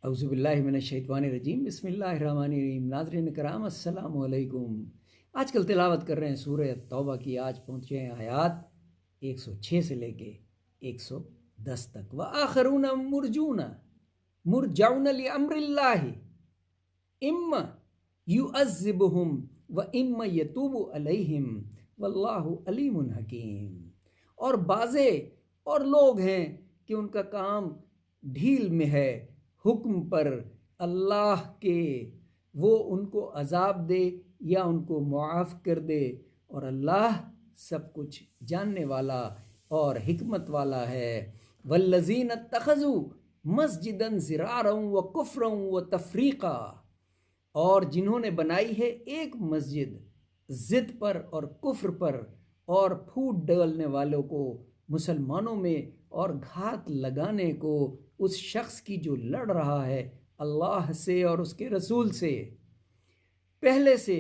اعوذ باللہ من الشیطان الرجیم، بسم اللہ الرحمن الرحیم۔ ناظرین کرام السلام علیکم۔ آج کل تلاوت کر رہے ہیں سورہ توبہ کی۔ آج پہنچے ہیں آیات 106 سے لے کے 110 تک۔ وآخرون مرجعون لأمر اللہ اما یعذبہم و اما یتوب علیہم واللہ علیم حکیم۔ اور بعضے اور لوگ ہیں کہ ان کا کام ڈھیل میں ہے حکم پر اللہ کے، وہ ان کو عذاب دے یا ان کو معاف کر دے، اور اللہ سب کچھ جاننے والا اور حکمت والا ہے۔ والذین اتخذوا مسجدا ضرارا وکفرا وتفریقا، اور جنہوں نے بنائی ہے ایک مسجد ضد پر اور کفر پر اور پھوٹ ڈالنے والوں کو مسلمانوں میں اور گھات لگانے کو اس شخص کی جو لڑ رہا ہے اللہ سے اور اس کے رسول سے پہلے سے،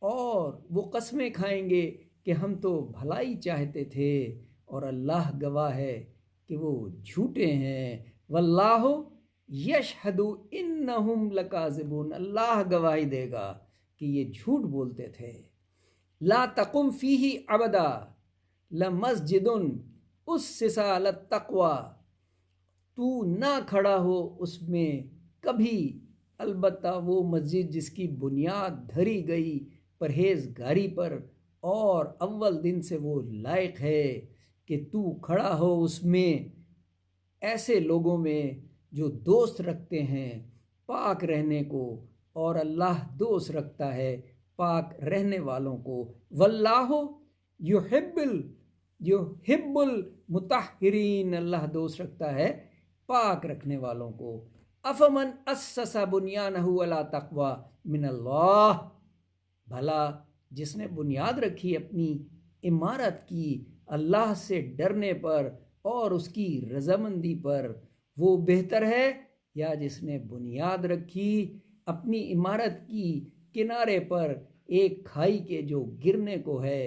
اور وہ قسمیں کھائیں گے کہ ہم تو بھلائی چاہتے تھے، اور اللہ گواہ ہے کہ وہ جھوٹے ہیں۔ واللہ یشہد انہم لکاذبون، اللہ گواہی دے گا کہ یہ جھوٹ بولتے تھے۔ لا تقم فیہ ابدا لمسجد اسس علی التقوی، تو نہ کھڑا ہو اس میں کبھی، البتہ وہ مسجد جس کی بنیاد دھری گئی پرہیزگاری پر، اور اول دن سے وہ لائق ہے کہ تو کھڑا ہو اس میں، ایسے لوگوں میں جو دوست رکھتے ہیں پاک رہنے کو، اور اللہ دوست رکھتا ہے پاک رہنے والوں کو۔ واللہ یحب المطہرین، اللہ دوست رکھتا ہے پاک رکھنے والوں کو۔ افمن اسس بنیانہ علی تقوی من اللہ، بھلا جس نے بنیاد رکھی اپنی عمارت کی اللہ سے ڈرنے پر اور اس کی رضامندی پر، وہ بہتر ہے یا جس نے بنیاد رکھی اپنی عمارت کی کنارے پر ایک کھائی کے جو گرنے کو ہے،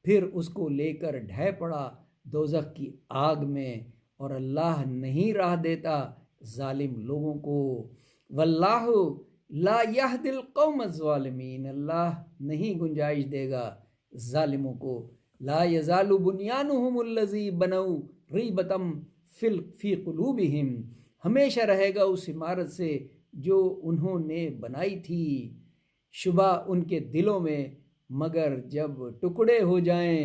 پھر اس کو لے کر ڈھہ پڑا دوزخ کی آگ میں، اور اللہ نہیں راہ دیتا ظالم لوگوں کو۔ واللہ لا یہدی القوم الظالمین، اللہ نہیں گنجائش دے گا ظالموں کو۔ لا یزال بنیانہم الذی بنوا ریبۃ فی قلوبہم، ہمیشہ رہے گا اس عمارت سے جو انہوں نے بنائی تھی شبہ ان کے دلوں میں، مگر جب ٹکڑے ہو جائیں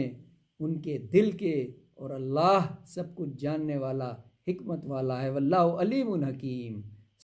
ان کے دل کے، اور اللہ سب کچھ جاننے والا حکمت والا ہے۔ واللہ علیم حکیم۔